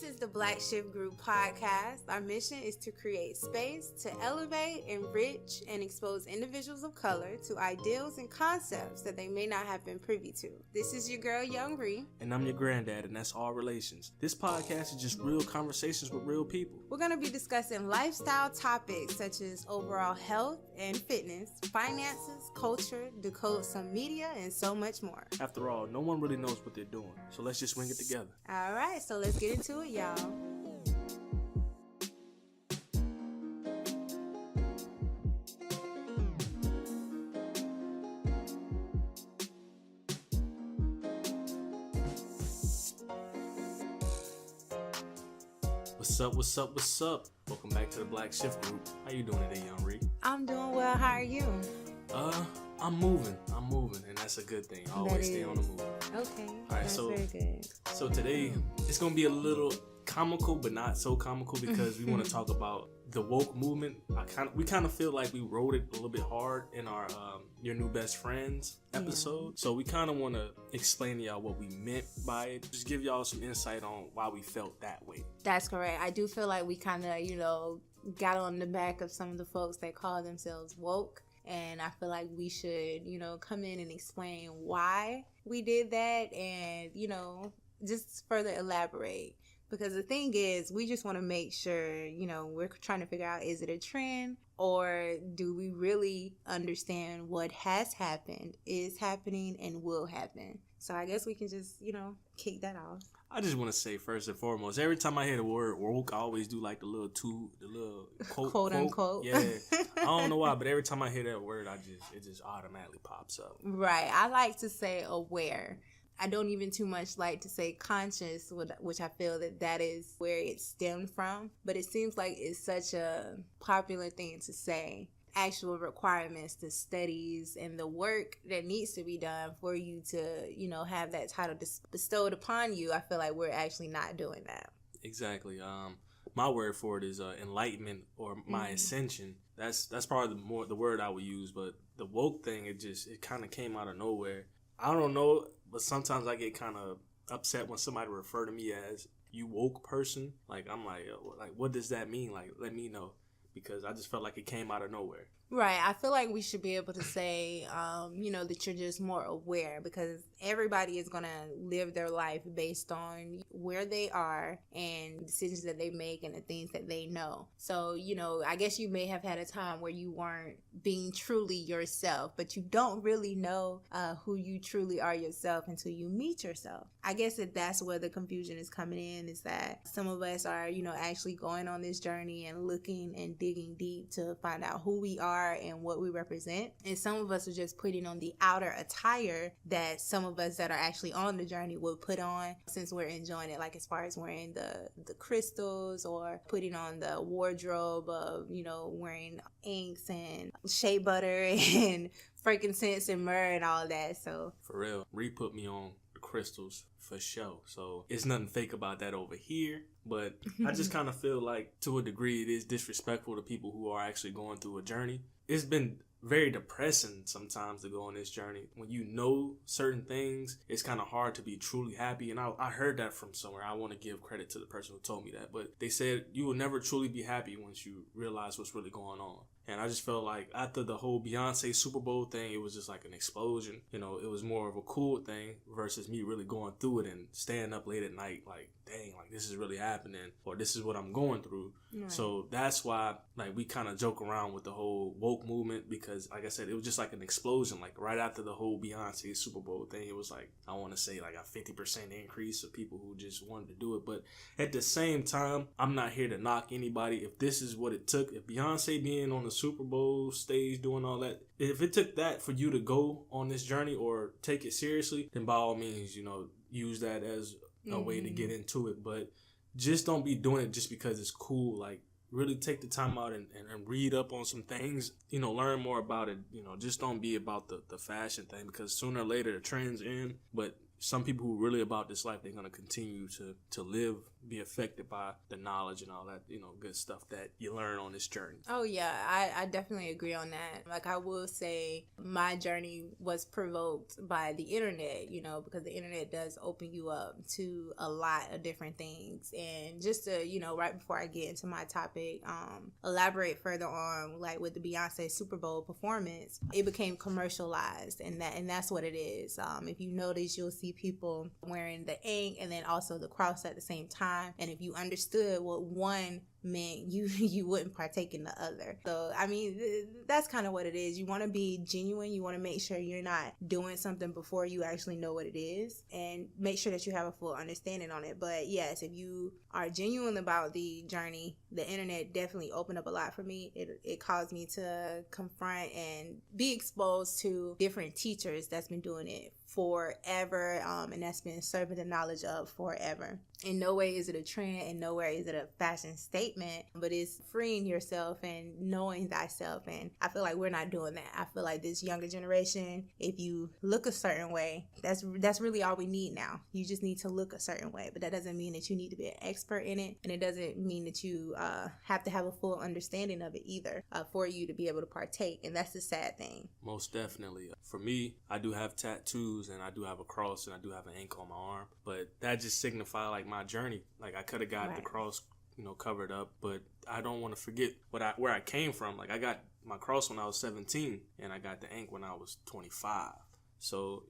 This is the Black Shift Group podcast. Our mission is to create space to elevate, enrich, and expose individuals of color to ideals and concepts that they may not have been privy to. This is your girl, Young Ree. And I'm your granddad, and that's All Relations. This podcast is just real conversations with real people. We're going to be discussing lifestyle topics such as overall health and fitness, finances, culture, decode some media, and so much more. After all, no one really knows what they're doing, so let's just swing it together. All right, so let's get into it, y'all. What's up? Welcome back to the Black Shift Group. How you doing today, Young Ree? I'm doing well. How are you? I'm moving, and that's a good thing. Always stay on the move. Okay, all right, that's very good. So today, it's going to be a little comical, but not so comical because we want to talk about the woke movement. We kind of feel like we wrote it a little bit hard in our Your New Best Friends episode. Yeah. So we kind of want to explain to y'all what we meant by it. Just give y'all some insight on why we felt that way. That's correct. I do feel like we kind of, got on the back of some of the folks that call themselves woke. And I feel like we should, come in and explain why we did that and, just further elaborate. Because the thing is, we just want to make sure, we're trying to figure out, is it a trend or do we really understand what has happened, is happening, and will happen? So I guess we can just, kick that off. I just want to say first and foremost, every time I hear the word woke, I always do like the little quote unquote. Yeah, I don't know why, but every time I hear that word, it just automatically pops up. Right. I like to say aware. I don't even too much like to say conscious, which I feel that is where it stemmed from. But it seems like it's such a popular thing to say. Actual requirements, the studies, and the work that needs to be done for you to, have that title bestowed upon you. I feel like we're actually not doing that. Exactly. My word for it is enlightenment or my ascension. That's probably the word I would use. But the woke thing, it kind of came out of nowhere. I don't know, but sometimes I get kind of upset when somebody refer to me as you woke person. Like, I'm like, what does that mean? Like, let me know. Because I just felt like it came out of nowhere. Right. I feel like we should be able to say, that you're just more aware because everybody is going to live their life based on where they are and decisions that they make and the things that they know. So, I guess you may have had a time where you weren't being truly yourself, but you don't really know who you truly are yourself until you meet yourself. I guess that's where the confusion is coming in, is that some of us are, actually going on this journey and looking and digging deep to find out who we are and what we represent. And some of us are just putting on the outer attire that some of us that are actually on the journey will put on since we're enjoying it, like as far as wearing the crystals or putting on the wardrobe of, wearing inks and shea butter and frankincense and myrrh and all that. So for real, Ree put me on the crystals for sure. So it's nothing fake about that over here. But I just kind of feel like to a degree it is disrespectful to people who are actually going through a journey. It's been very depressing sometimes to go on this journey. When you know certain things, it's kind of hard to be truly happy. And I heard that from somewhere. I want to give credit to the person who told me that. But they said you will never truly be happy once you realize what's really going on. And I just felt like after the whole Beyonce Super Bowl thing, it was just like an explosion. It was more of a cool thing versus me really going through it and staying up late at night like, dang, like this is really happening or this is what I'm going through. Right. So that's why like we kind of joke around with the whole woke movement because like I said, it was just like an explosion. Like right after the whole Beyonce Super Bowl thing, it was like, I want to say like a 50% increase of people who just wanted to do it. But at the same time, I'm not here to knock anybody. If this is what it took, if Beyonce being on the Super Bowl stage doing all that, if it took that for you to go on this journey or take it seriously, then by all means, use that as a way to get into it. But just don't be doing it just because it's cool. Like really take the time out and read up on some things, learn more about it. Just don't be about the fashion thing because sooner or later the trends end, but some people who are really about this life, they're going to continue to live, be affected by the knowledge and all that, good stuff that you learn on this journey. Oh, yeah, I definitely agree on that. Like, I will say my journey was provoked by the internet, because the internet does open you up to a lot of different things. And just to, right before I get into my topic, elaborate further on, like with the Beyonce Super Bowl performance, it became commercialized, and that's what it is. If you notice, you'll see people wearing the ink and then also the cross at the same time. And if you understood what one meant, you wouldn't partake in the other. So I mean, that's kind of what it is. You want to be genuine. You want to make sure you're not doing something before you actually know what it is, and make sure that you have a full understanding on it. But yes, if you are genuine about the journey, the internet definitely opened up a lot for me. It caused me to confront and be exposed to different teachers that's been doing it forever, and that's been serving the knowledge of forever. In no way is it a trend, in no way is it a fashion statement, but it's freeing yourself and knowing thyself. And I feel like we're not doing that. I feel like this younger generation, if you look a certain way, that's really all we need now. You just need to look a certain way, but that doesn't mean that you need to be an expert in it, and it doesn't mean that you have to have a full understanding of it either, for you to be able to partake. And that's the sad thing. Most definitely. For me, I do have tattoos, and I do have a cross, and I do have an ink on my arm, but that just signifies like my journey. Like, I could have got the cross, covered up, but I don't want to forget where I came from. Like, I got my cross when I was 17, and I got the ink when I was 25. So,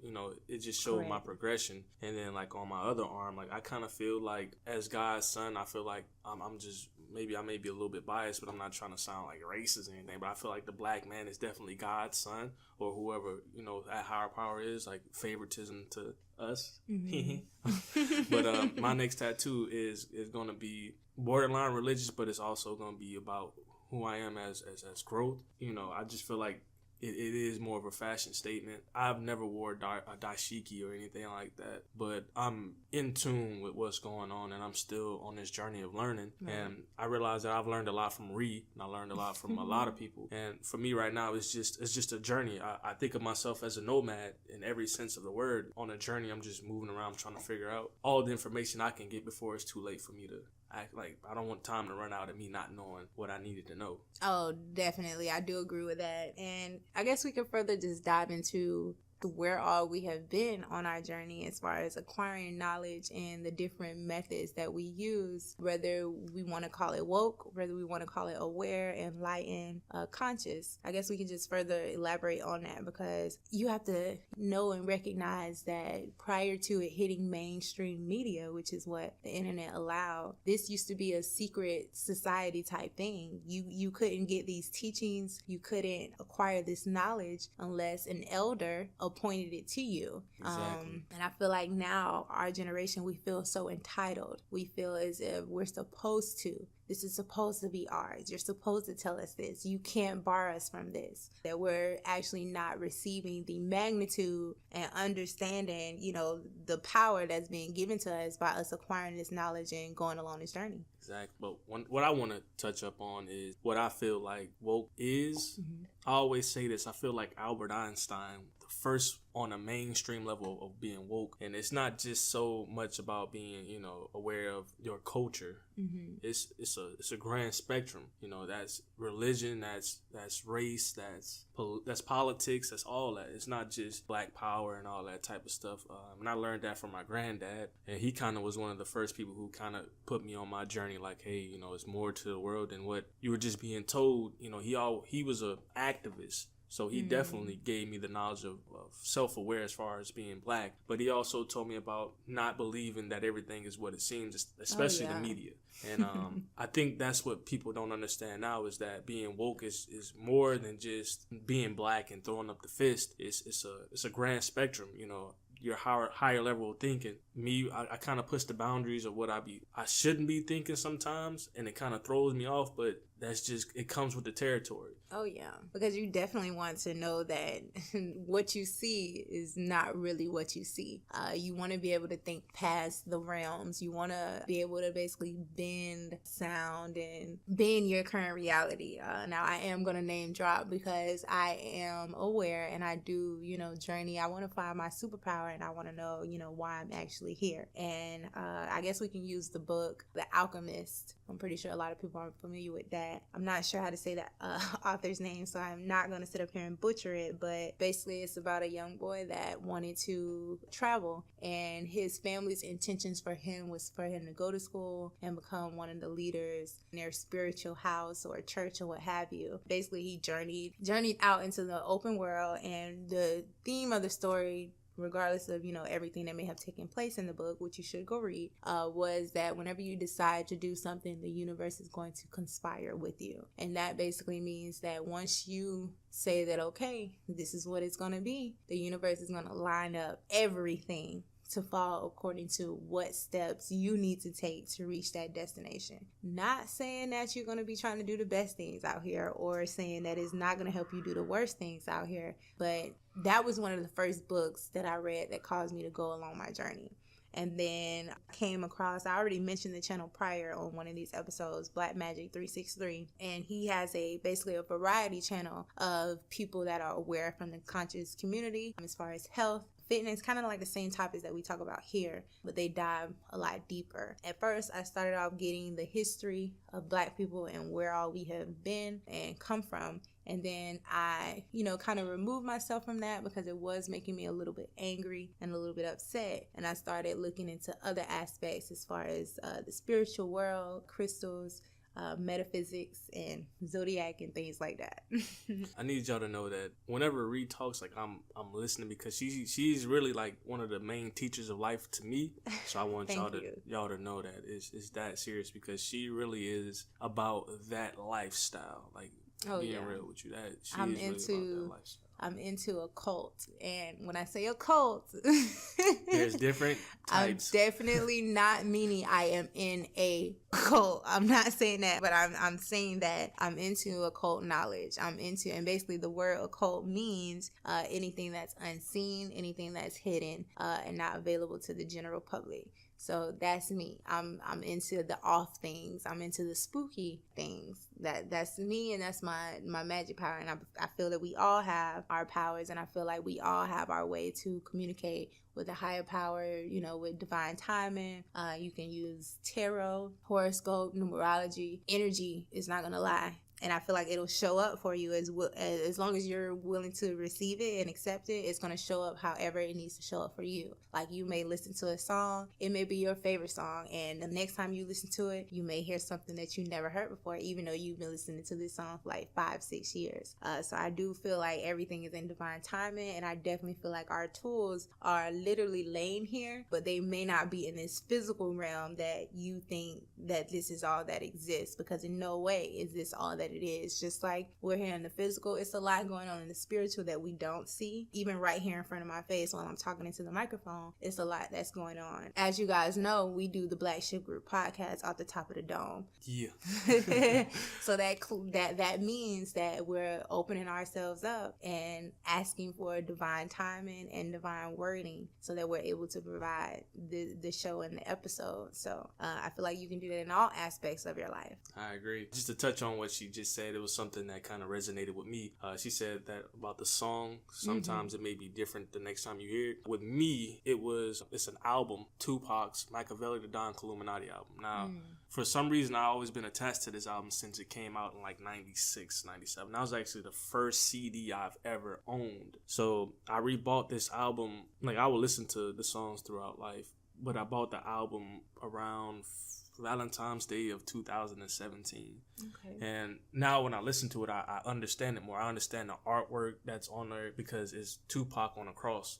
it just showed my progression. And then, like, on my other arm, like, I kind of feel like, as God's son, I feel like I'm just, maybe I may be a little bit biased, but I'm not trying to sound like racist or anything, but I feel like the black man is definitely God's son, or whoever, that higher power is, like favoritism to us. Mm-hmm. But my next tattoo is going to be borderline religious, but it's also going to be about who I am as growth. I just feel like it is more of a fashion statement. I've never wore a dashiki or anything like that, but I'm in tune with what's going on, and I'm still on this journey of learning. Right. And I realize that I've learned a lot from Ree, and I learned a lot from a lot of people. And for me right now, it's just a journey. I think of myself as a nomad in every sense of the word. On a journey, I'm just moving around, trying to figure out all the information I can get before it's too late for me to act. Like, I don't want time to run out of me not knowing what I needed to know. Oh, definitely. I do agree with that. And I guess we could further just dive into where all we have been on our journey as far as acquiring knowledge and the different methods that we use, whether we want to call it woke, whether we want to call it aware, enlightened, conscious. I guess we can just further elaborate on that, because you have to know and recognize that prior to it hitting mainstream media, which is what the internet allowed, this used to be a secret society type thing. You couldn't get these teachings, you couldn't acquire this knowledge unless an elder appointed it to you. Exactly. And I feel like now our generation, we feel so entitled. We feel as if we're supposed to. This is supposed to be ours. You're supposed to tell us this. You can't bar us from this. That we're actually not receiving the magnitude and understanding, the power that's being given to us by us acquiring this knowledge and going along this journey. Exactly. But what I want to touch up on is what I feel like woke is. Mm-hmm. I always say this. I feel like Albert Einstein, the first on a mainstream level of being woke. And it's not just so much about being, aware of your culture. Mm-hmm. It's a grand spectrum. That's religion, that's race, that's politics, that's all that. It's not just black power and all that type of stuff. And I learned that from my granddad, and he kind of was one of the first people who kind of put me on my journey. Like, hey, it's more to the world than what you were just being told. He was a activist. So he definitely gave me the knowledge of self-aware as far as being black. But he also told me about not believing that everything is what it seems, especially the media. And I think that's what people don't understand now, is that being woke is more than just being black and throwing up the fist. It's a grand spectrum, your higher level of thinking. Me, I kind of push the boundaries of what I shouldn't be thinking sometimes, and it kind of throws me off, but that's just, it comes with the territory. Oh yeah, because you definitely want to know that what you see is not really what you see. You want to be able to think past the realms. You want to be able to basically bend sound and bend your current reality. Now I am going to name drop because I am aware and I do, journey. I want to find my superpower and I want to know, why I'm actually here. And I guess we can use the book, The Alchemist. I'm pretty sure a lot of people aren't familiar with that. I'm not sure how to say that author's name, so I'm not going to sit up here and butcher it, but basically it's about a young boy that wanted to travel, and his family's intentions for him was for him to go to school and become one of the leaders in their spiritual house or church or what have you. Basically, he journeyed out into the open world, and the theme of the story, regardless of everything that may have taken place in the book, which you should go read, was that whenever you decide to do something, the universe is going to conspire with you. And that basically means that once you say that, okay, this is what it's going to be, the universe is going to line up everything to fall according to what steps you need to take to reach that destination. Not saying that you're going to be trying to do the best things out here or saying that it's not going to help you do the worst things out here, but that was one of the first books that I read that caused me to go along my journey. And then I came across, I already mentioned the channel prior on one of these episodes, Black Magic 363, and he has basically a variety channel of people that are aware from the conscious community as far as health, fitness, kind of like the same topics that we talk about here, but they dive a lot deeper. At first, I started off getting the history of Black people and where all we have been and come from. And then I, kind of removed myself from that because it was making me a little bit angry and a little bit upset. And I started looking into other aspects as far as the spiritual world, crystals, metaphysics, and zodiac and things like that. I need y'all to know that whenever Ree talks, like I'm listening, because she's really like one of the main teachers of life to me. So I want y'all to know that it's that serious, because she really is about that lifestyle. Like, being real with you, that she is really about that lifestyle. I'm into a cult, and when I say a cult, there's different types. I'm definitely not meaning I am in a cult. I'm not saying that, but I'm saying that I'm into occult knowledge. And basically the word occult means anything that's unseen, anything that's hidden, and not available to the general public. So that's me. I'm into the off things. I'm into the spooky things. That's me, and that's my magic power. And I feel that we all have our powers, and I feel like we all have our way to communicate with a higher power, with divine timing. You can use tarot, horoscope, numerology. Energy is not going to lie. And I feel like it'll show up for you as long as you're willing to receive it and accept it. It's going to show up however it needs to show up for you. Like, you may listen to a song, it may be your favorite song, and the next time you listen to it, you may hear something that you never heard before, even though you've been listening to this song for like 5-6 years. So I do feel like everything is in divine timing, and I definitely feel like our tools are literally laying here, but they may not be in this physical realm that you think that this is all that exists, because in no way is this all that it is. Just like we're here in the physical, it's a lot going on in the spiritual that we don't see. Even right here in front of my face while I'm talking into the microphone, it's a lot that's going on. As you guys know, we do the Black Ship Group podcast off the top of the dome. Yeah. So that means that we're opening ourselves up and asking for divine timing and divine wording so that we're able to provide the show and the episode. So I feel like you can do that in all aspects of your life. I agree. Just to touch on what she just said, it was something that kind of resonated with me. She said that about the song, sometimes it may be different the next time you hear it. With me, it's an album, Tupac's Machiavelli the Don Illuminati album. Now, for some reason, I've always been attached to this album since it came out in like 96, 97. That was actually the first CD I've ever owned. So I rebought this album. Like, I would listen to the songs throughout life, but I bought the album around Valentine's Day of 2017. Okay. And now when I listen to it, I understand it more. I understand the artwork that's on there, because it's Tupac on the cross,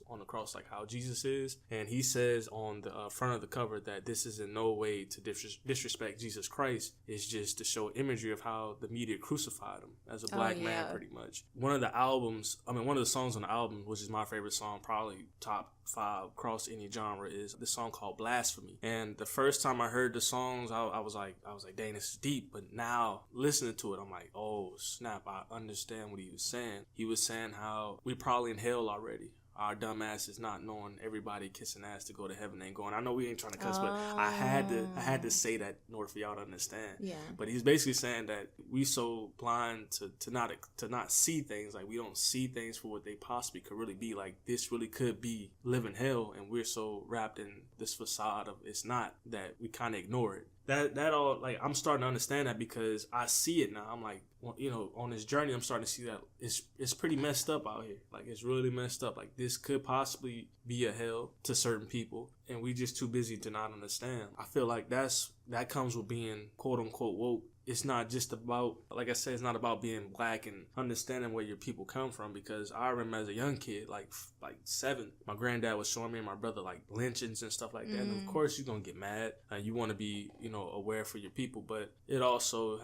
like how Jesus is. And he says on the front of the cover that this is in no way to disrespect Jesus Christ. It's just to show imagery of how the media crucified him as a black man, pretty much. One of the songs on the album, which is my favorite song, probably top 5 across any genre, is the song called Blasphemy. And the first time I heard the song, songs, I was like, dang, this is deep. But now listening to it, I'm like, oh snap, I understand what he was saying. He was saying how we probably in hell already. Our dumb asses not knowing everybody kissing ass to go to heaven ain't going. I know we ain't trying to cuss, but I had to say that in order for y'all to understand. Yeah. But he's basically saying that we so blind to not see things, like we don't see things for what they possibly could really be. Like this really could be living hell, and we're so wrapped in this facade of it's not, that we kind of ignore it. That all, like, I'm starting to understand that because I see it now. I'm like, well, you know, on this journey, I'm starting to see that it's pretty messed up out here. Like, it's really messed up. Like, this could possibly be a hell to certain people, and we just too busy to not understand. I feel like that comes with being quote unquote woke. It's not just about, like I said, it's not about being black and understanding where your people come from. Because I remember as a young kid, like 7, my granddad was showing me and my brother like lynchings and stuff like that. And of course you're gonna get mad and you want to be, you know, aware for your people. But it also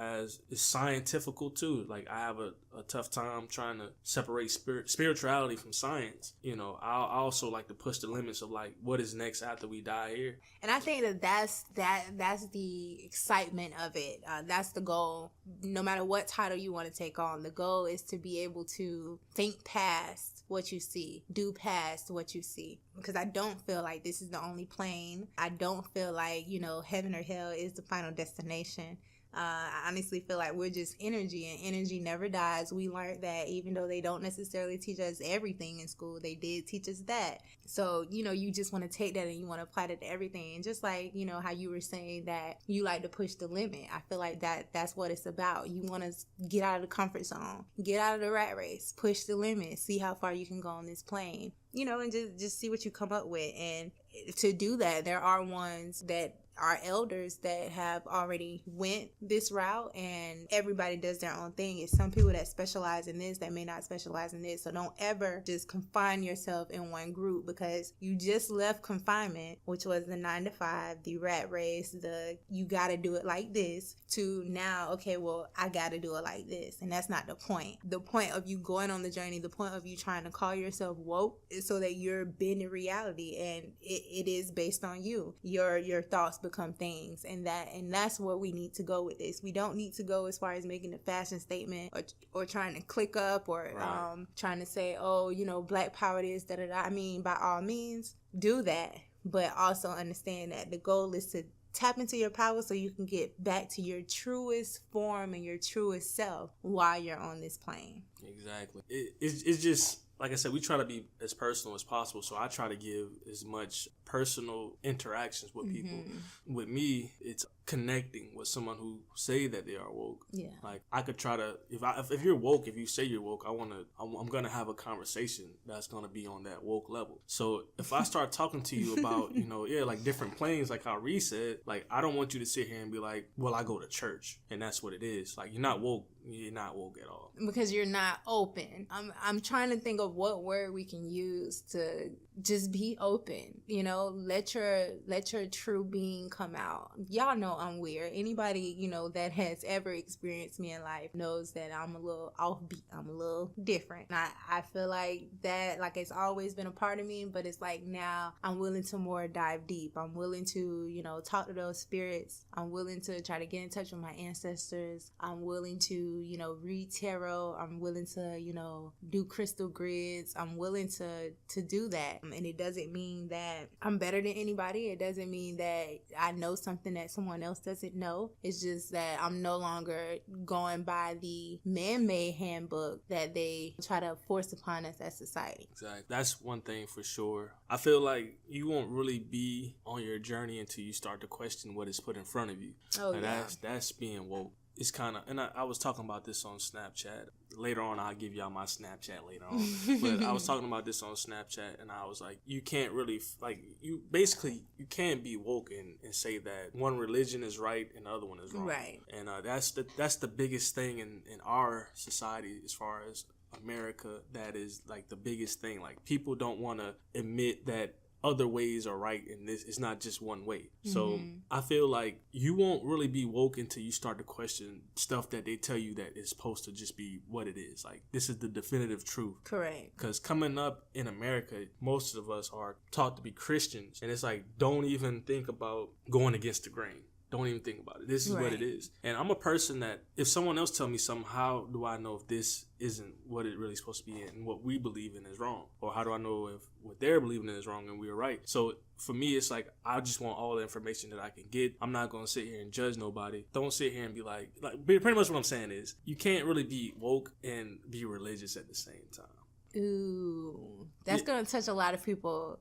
it's scientifical too. Like I have a tough time trying to separate spirituality from science. You know, I also like to push the limits of like what is next after we die here. And I think that's the excitement of it. That's the goal. No matter what title you want to take on, the goal is to be able to think past what you see, do past what you see. Because I don't feel like this is the only plane. I don't feel like, you know, heaven or hell is the final destination. I honestly feel like we're just energy, and energy never dies. We learned that even though they don't necessarily teach us everything in school, they did teach us that. So, you know, you just want to take that and you want to apply that to everything. And just like, you know, how you were saying that you like to push the limit, I feel like that's what it's about. You want to get out of the comfort zone, get out of the rat race, push the limit, see how far you can go on this plane, you know, and just see what you come up with. And to do that, there are ones that are elders that have already went this route, and everybody does their own thing. It's some people that specialize in this that may not specialize in this. So don't ever just confine yourself in one group, because you just left confinement, which was the 9 to 5, the rat race, the you got to do it like this, to now, okay, well, I got to do it like this. And that's not the point. The point of you going on the journey, the point of you trying to call yourself woke, is so that you're bending reality, and it is based on you. Your thoughts become things, and that's where we need to go with this. We don't need to go as far as making a fashion statement or trying to click up or trying to say, oh, you know, black power is da-da-da. I mean, by all means, do that, but also understand that the goal is to tap into your power so you can get back to your truest form and your truest self while you're on this plane. Exactly. It's just, like I said, we try to be as personal as possible. So I try to give as much personal interactions with people. With me, it's connecting with someone who say that they are woke. Yeah. Like I could try to, if you're woke, if you say you're woke, I'm gonna have a conversation that's gonna be on that woke level. So if I start talking to you about, you know, like different planes, like how Ree said, like I don't want you to sit here and be like, well, I go to church and that's what it is. Like you're not woke. You're not woke at all. Because you're not open. I'm trying to think of what word we can use to just be open. You know, let your true being come out. Y'all know I'm weird. Anybody, you know, that has ever experienced me in life knows that I'm a little offbeat. I'm a little different. And I feel like that, like, it's always been a part of me, but it's like now I'm willing to more dive deep. I'm willing to, you know, talk to those spirits. I'm willing to try to get in touch with my ancestors. I'm willing to, you know, read tarot. I'm willing to, you know, do crystal grids. I'm willing to do that. And it doesn't mean that I'm better than anybody. It doesn't mean that I know something that someone else doesn't know. It's just that I'm no longer going by the man-made handbook that they try to force upon us as society. Exactly. That's one thing for sure. I feel like you won't really be on your journey until you start to question what is put in front of you. Oh, and yeah. That's being woke. It's kind of, and I was talking about this on Snapchat. Later on, I'll give y'all my Snapchat later on. But I was talking about this on Snapchat, and I was like, you can't really, like, you can't be woke and say that one religion is right and the other one is wrong. Right. And that's the biggest thing in our society as far as America. That is, like, the biggest thing. Like, people don't want to admit that other ways are right, and this is not just one way. So I feel like you won't really be woke until you start to question stuff that they tell you that is supposed to just be what it is. Like, this is the definitive truth. Correct. Because coming up in America, most of us are taught to be Christians, and it's like, don't even think about going against the grain. Don't even think about it. This is what it is. And I'm a person that if someone else tell me something, how do I know if this isn't what it really supposed to be and what we believe in is wrong? Or how do I know if what they're believing in is wrong and we're right? So for me, it's like, I just want all the information that I can get. I'm not going to sit here and judge nobody. Don't sit here and be like, pretty much what I'm saying is, you can't really be woke and be religious at the same time. Ooh, that's going to touch a lot of people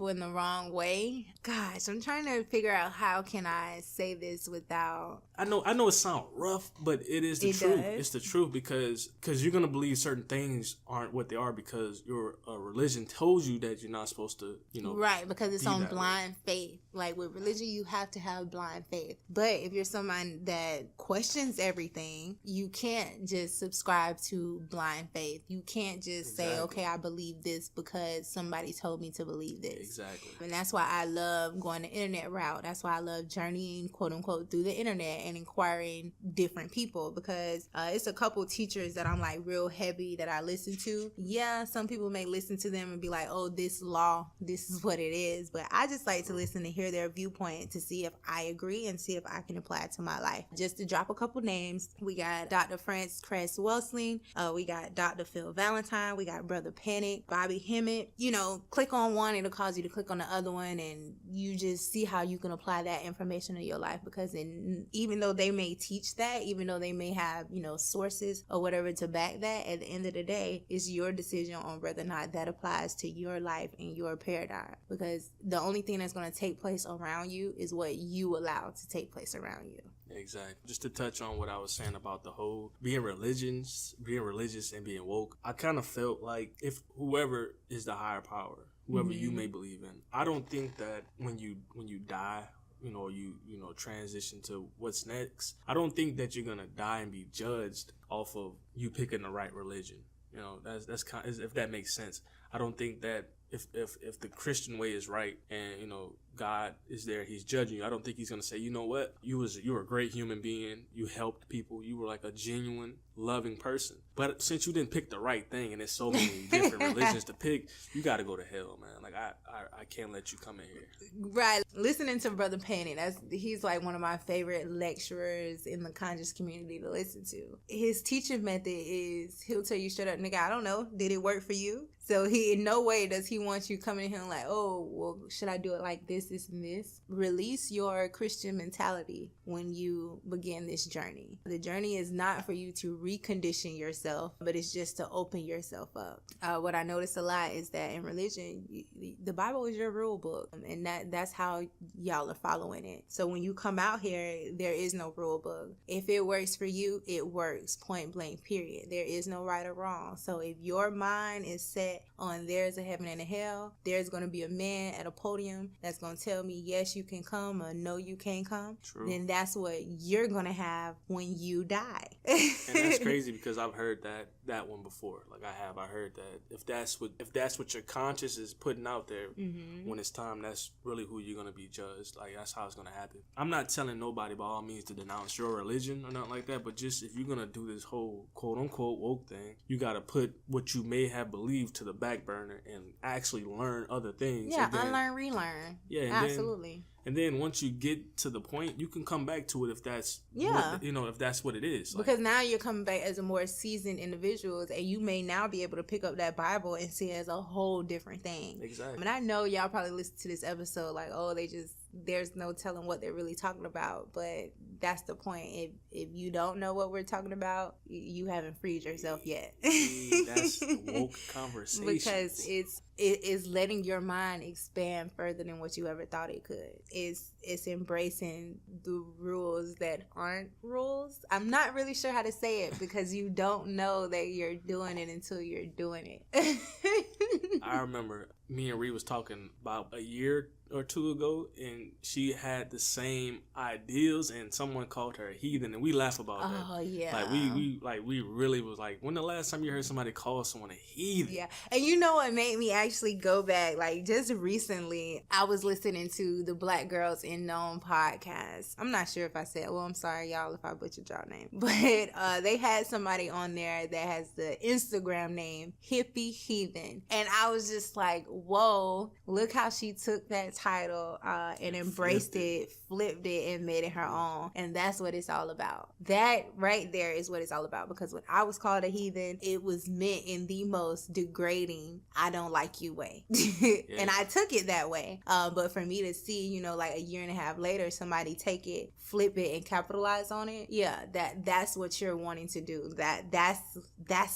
in the wrong way. Gosh, I'm trying to figure out how can I say this without... I know it sounds rough, but it is the truth. It's the truth because you're going to believe certain things aren't what they are because your religion tells you that you're not supposed to, Right, because it's on blind faith. Like with religion, you have to have blind faith. But if you're someone that questions everything, you can't just subscribe to blind faith. You can't just say, okay, I believe this because somebody told me to believe this. Exactly. And that's why I love going the internet route. That's why I love journeying, quote unquote, through the internet and inquiring different people because it's a couple teachers that I'm like real heavy that I listen to. Yeah, some people may listen to them and be like, oh, this law, this is what it is. But I just like to listen to hear their viewpoint to see if I agree and see if I can apply it to my life. Just to drop a couple names, we got Dr. Francis Cress Welsling, we got Dr. Phil Valentine, we got Brother Panic, Bobby Hemmett. Click on one, it'll cause you to click on the other one, and you just see how you can apply that information in your life because even though they may teach that, even though they may have, sources or whatever to back that, at the end of the day, it's your decision on whether or not that applies to your life and your paradigm because the only thing that's going to take place around you is what you allow to take place around you. Exactly. Just to touch on what I was saying about the whole being religious and being woke, I kind of felt like if whoever is the higher power, whoever you may believe in, I don't think that when you die, you transition to what's next, I don't think that you're gonna die and be judged off of you picking the right religion. That's kind of, if that makes sense. I don't think that if the Christian way is right and God is there, he's judging you, I don't think he's gonna say, you know what, you were a great human being, you helped people, you were like a genuine loving person, but since you didn't pick the right thing and there's so many different religions to pick, you got to go to hell, man. Like I can't let you come in here. Right. Listening to Brother Panic, he's like one of my favorite lecturers in the conscious community to listen to. His teaching method is he'll tell you straight up, nigga, I don't know, did it work for you? So he, in no way does he want you coming to him like, oh, well, should I do it like this, and this? Release your Christian mentality when you begin this journey. The journey is not for you to recondition yourself, but it's just to open yourself up. What I notice a lot is that in religion, the Bible is your rule book, and that's how y'all are following it. So when you come out here, there is no rule book. If it works for you, it works, point blank, period. There is no right or wrong. So if your mind is set on there's a heaven and a hell, there's going to be a man at a podium that's going to tell me yes you can come or no you can't come. True. Then that's what you're going to have when you die. And that's crazy because I've heard that one before. Like I heard that if that's what your conscience is putting out there, when it's time, that's really who you're going to be judged. Like that's how it's going to happen. I'm not telling nobody by all means to denounce your religion or nothing like that, but just if you're going to do this whole quote unquote woke thing, you got to put what you may have believed to the back burner and actually learn other things. Yeah, unlearn, relearn. Yeah, absolutely. And then once you get to the point, you can come back to it if that's if that's what it is. Because now you're coming back as a more seasoned individual, and you may now be able to pick up that Bible and see it as a whole different thing. Exactly. I mean, I know y'all probably listen to this episode like, oh, there's no telling what they're really talking about, but that's the point. If you don't know what we're talking about, you haven't freed yourself yet. That's woke conversation. Because it is letting your mind expand further than what you ever thought it could. It's embracing the rules that aren't rules. I'm not really sure how to say it because you don't know that you're doing it until you're doing it. I remember me and Ree was talking about a year or two ago, and she had the same ideals, and someone called her a heathen, and we laugh about that. Oh yeah, we really was like, when the last time you heard somebody call someone a heathen? Yeah, and you know what made me actually go back? Like just recently, I was listening to the Black Girls in Known podcast. I'm not sure if I said, well, I'm sorry y'all if I butchered y'all name, but they had somebody on there that has the Instagram name Hippie Heathen, and I was just like, whoa, look how she took that title and embraced it, flipped it, and made it her own. And that's what it's all about. That right there is what it's all about. Because when I was called a heathen, it was meant in the most degrading, I don't like you way. And I took it that way. But for me to see, you know, like a year and a half later, somebody take it, flip it, and capitalize on it, yeah, that's what you're wanting to do. That's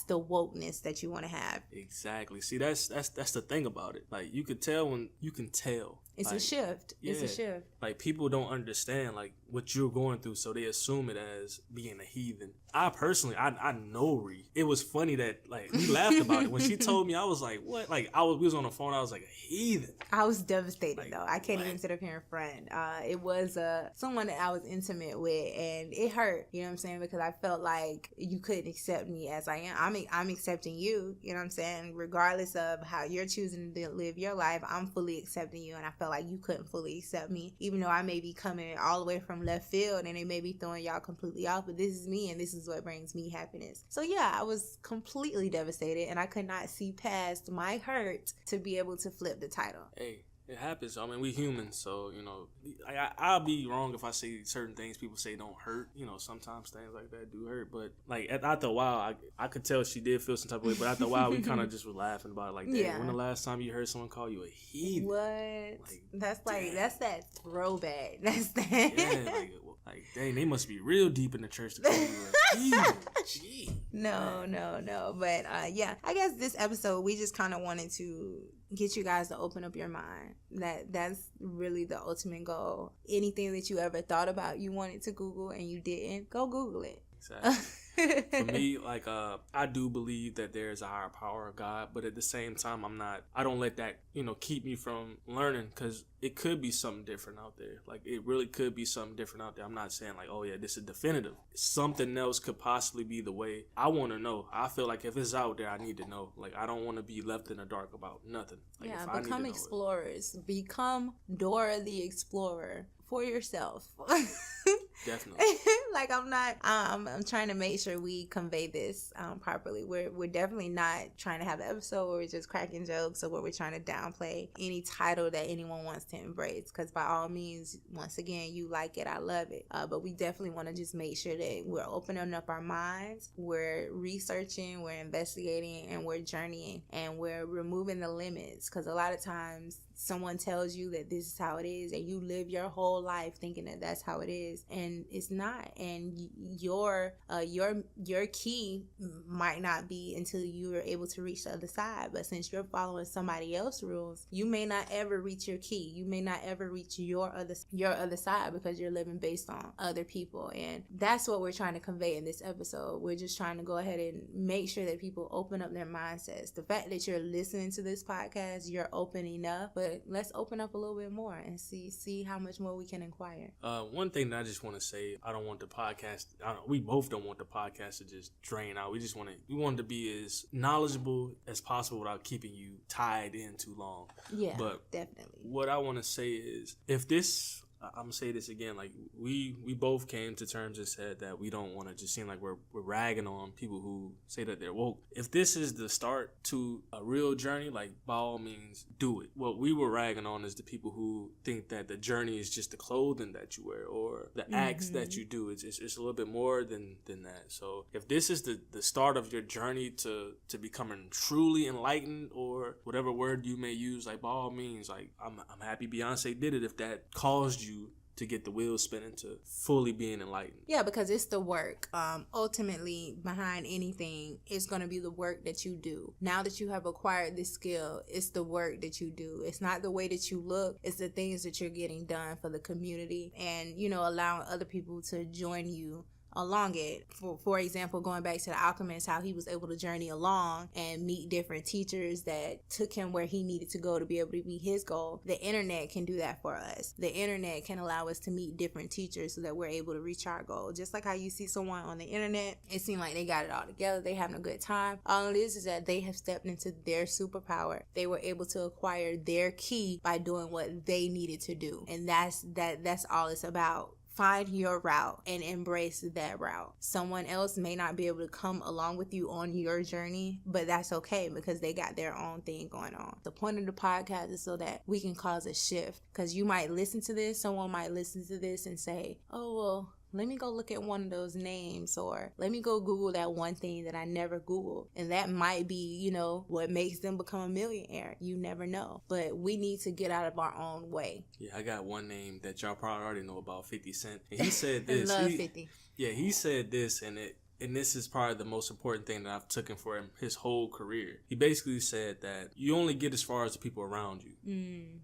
the wokeness that you want to have. Exactly. See, that's the thing about it. Like, you could tell when you can tell. It's like, a shift. Yeah, it's a shift. Like, people don't understand like what you're going through, so they assume it as being a heathen. I personally, I know Ree. It was funny that like we laughed about it when she told me. I was like, what? Like, we was on the phone. I was like, a heathen. I was devastated like, though. I can't even sit up here in front. It was someone that I was intimate with, and it hurt. You know what I'm saying? Because I felt like you couldn't accept me as I am. I'm accepting you. You know what I'm saying? Regardless of how you're choosing to live your life, I'm fully accepting you, and I felt like you couldn't fully accept me, even though I may be coming all the way from left field, and they may be throwing y'all completely off. But this is me, and this is what brings me happiness. So yeah, I was completely devastated, and I could not see past my hurt to be able to flip the title. Hey, it happens. I mean, we humans, so, you know, I'll be wrong if I say certain things people say don't hurt. You know, sometimes things like that do hurt. But, like, after a while, I could tell she did feel some type of way. But after a while, we kind of just were laughing about it. Like, dang, when the last time you heard someone call you a heathen? What? That's that throwback. That's that. Yeah, like, dang, they must be real deep in the church to call you a heathen. Gee. No. But, yeah, I guess this episode, we just kind of wanted to get you guys to open up your mind. That's really the ultimate goal. Anything that you ever thought about you wanted to Google and you didn't, go Google it. Exactly. For me, like, I do believe that there is a higher power of God, but at the same time, I don't let that, you know, keep me from learning, because it could be something different out there. Like, it really could be something different out there. I'm not saying like, oh yeah, this is definitive. Something else could possibly be the way. I want to know. I feel like if it's out there, I need to know. Like, I don't want to be left in the dark about nothing. Like, yeah, become explorers. Become Dora the Explorer for yourself. Definitely. Like, I'm trying to make sure we convey this properly. We're definitely not trying to have an episode where we're just cracking jokes or where we're trying to downplay any title that anyone wants to embrace, because by all means, once again, you like it, I love it, but we definitely want to just make sure that we're opening up our minds, we're researching, we're investigating, and we're journeying, and we're removing the limits, because a lot of times someone tells you that this is how it is, and you live your whole life thinking that that's how it is, and it's not. And your key might not be until you are able to reach the other side. But since you're following somebody else's rules, you may not ever reach your key. You may not ever reach your other side, because you're living based on other people. And that's what we're trying to convey in this episode. We're just trying to go ahead and make sure that people open up their mindsets. The fact that you're listening to this podcast, you're open enough, but let's open up a little bit more and see how much more we can inquire. One thing that I just want to say, I don't want the podcast, we both don't want the podcast to just drain out. We want it to be as knowledgeable as possible without keeping you tied in too long. Yeah, but definitely. What I want to say is, if this, I'm gonna say this again, like, we both came to terms and said that we don't want to just seem like we're ragging on people who say that they're woke. If this is the start to a real journey, like, by all means, do it. What we were ragging on is the people who think that the journey is just the clothing that you wear or the acts that you do. It's a little bit more than that. So if this is the start of your journey to becoming truly enlightened, or whatever word you may use, like, by all means, like, I'm happy Beyonce did it if that caused you to get the wheels spinning to fully being enlightened. Yeah, because it's the work. Ultimately, behind anything, it's going to be the work that you do. Now that you have acquired this skill, it's the work that you do. It's not the way that you look. It's the things that you're getting done for the community, and, you know, allowing other people to join you along it. For example, going back to the alchemist, how he was able to journey along and meet different teachers that took him where he needed to go to be able to meet his goal. The internet can do that for us. The internet can allow us to meet different teachers so that we're able to reach our goal. Just like how you see someone on the internet, it seems like they got it all together, they having a good time. All it is that they have stepped into their superpower. They were able to acquire their key by doing what they needed to do, and that's all it's about. find your route and embrace that route. Someone else may not be able to come along with you on your journey, but that's okay because they got their own thing going on. The point of the podcast is so that we can cause a shift, because you might listen to this, someone might listen to this and say, oh, well, let me go look at one of those names, or let me go Google that one thing that I never Googled. And that might be, what makes them become a millionaire. You never know. But we need to get out of our own way. Yeah, I got one name that y'all probably already know about, 50 Cent. And he said this. I love 50. Yeah, he said this, and this is probably the most important thing that I've taken for him his whole career. He basically said that you only get as far as the people around you.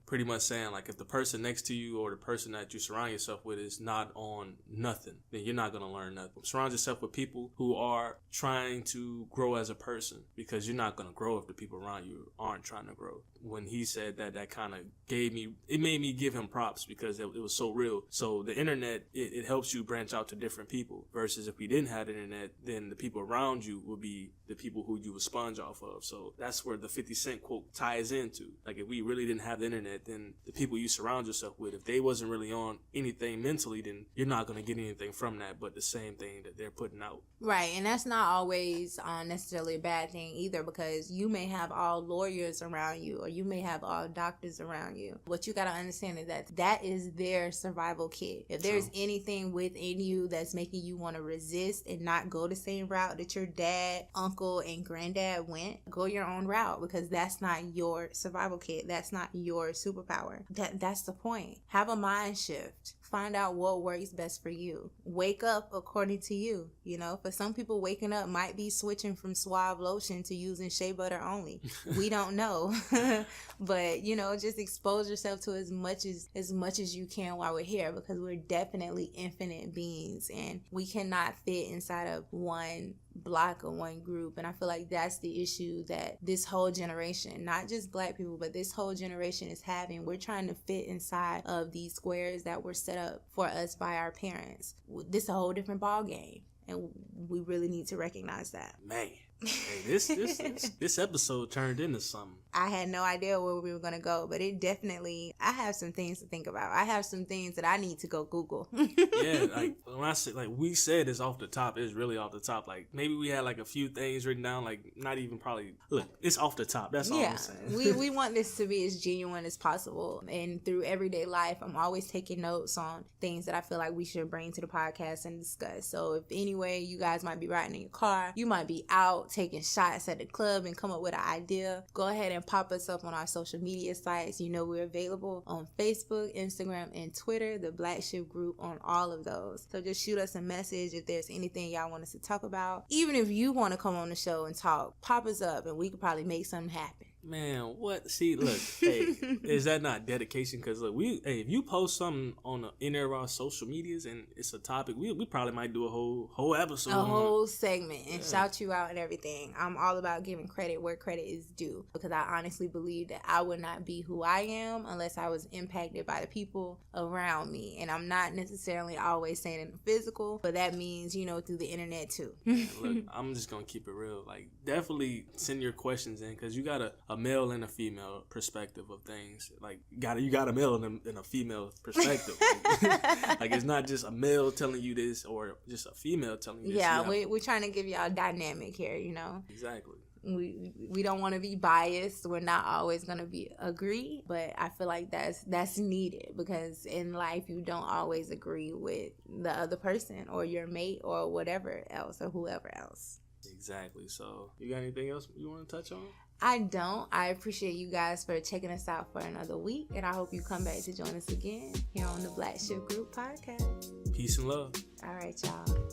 Pretty much saying, like, if the person next to you or the person that you surround yourself with is not on nothing, then you're not going to learn nothing. Surround yourself with people who are trying to grow as a person, because you're not going to grow if the people around you aren't trying to grow. When he said that, that kind of made me give him props, because it was so real. So the internet, it helps you branch out to different people, versus if we didn't have the internet, then the people around you would be the people who you would sponge off of. So that's where the 50 Cent quote ties into. Like, if we really didn't have the internet, then the people you surround yourself with, if they wasn't really on anything mentally, then you're not going to get anything from that but the same thing that they're putting out. Right, and that's not always necessarily a bad thing either, because you may have all lawyers around you, or you may have all doctors around you. What you got to understand is that is their survival kit. If there's anything within you that's making you want to resist and not go the same route that your dad, uncle, and granddad went, go your own route, because that's not your survival kit. That's not your superpower. That's the point. Have a mind shift. Find out what works best for you. Wake up according to you. For some people, waking up might be switching from Suave lotion to using shea butter only. We don't know. But, just expose yourself to as much as you can while we're here, because we're definitely infinite beings, and we cannot fit inside of one block or one group. And I feel like that's the issue that this whole generation, not just Black people, but this whole generation is having. We're trying to fit inside of these squares that were set up for us by our parents. This is a whole different ball game, and we really need to recognize that. Man, hey, this episode turned into something. I had no idea where we were going to go, but I have some things to think about. I have some things that I need to go Google. Yeah, like, when I say, like, we said it's off the top, it's really off the top. Like, maybe we had, like, a few things written down, like, not even probably, look, it's off the top. That's all I'm saying. we want this to be as genuine as possible. And through everyday life, I'm always taking notes on things that I feel like we should bring to the podcast and discuss. So if anyway, you guys might be riding in your car, you might be out taking shots at the club and come up with an idea, go ahead and pop us up on our social media sites. We're available on Facebook, Instagram, and Twitter, the Black Shift Group on all of those. So just shoot us a message if there's anything y'all want us to talk about. Even if you want to come on the show and talk, pop us up and we could probably make something happen. Man, what? See, look, hey, is that not dedication? Because look, if you post something on any of our social medias and it's a topic, we probably might do a whole episode, a whole segment, and shout you out and everything. I'm all about giving credit where credit is due, because I honestly believe that I would not be who I am unless I was impacted by the people around me. And I'm not necessarily always saying in the physical, but that means through the internet too. Look, I'm just gonna keep it real. Like, definitely send your questions in, because you got a male and a female perspective of things. Like, you got a male and a female perspective. Like, it's not just a male telling you this or just a female telling you this. Yeah, we're trying to give y'all a dynamic here, Exactly. We don't want to be biased. We're not always going to agree, but I feel like that's needed, because in life you don't always agree with the other person or your mate or whatever else or whoever else. Exactly. So, you got anything else you want to touch on? I don't. I appreciate you guys for checking us out for another week, and I hope you come back to join us again here on the Black Shift Group podcast. Peace and love. All right, y'all.